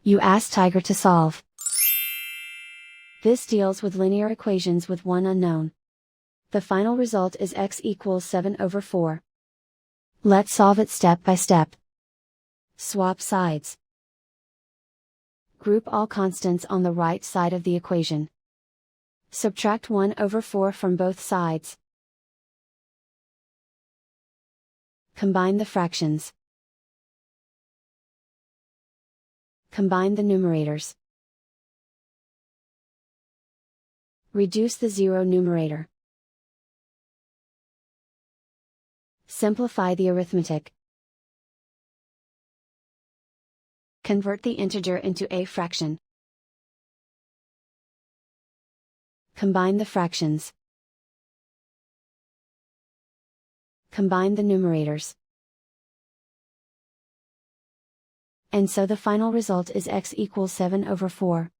You ask Tiger to solve. This deals with linear equations with one unknown. The final result is x equals 7/4. Let's solve it step by step. Swap sides. Group all constants on the right side of the equation. Subtract 1/4 from both sides. Combine the fractions. Combine the numerators. Reduce the zero numerator. Simplify the arithmetic. Convert the integer into a fraction. Combine the fractions. Combine the numerators. And so the final result is x equals 7/4.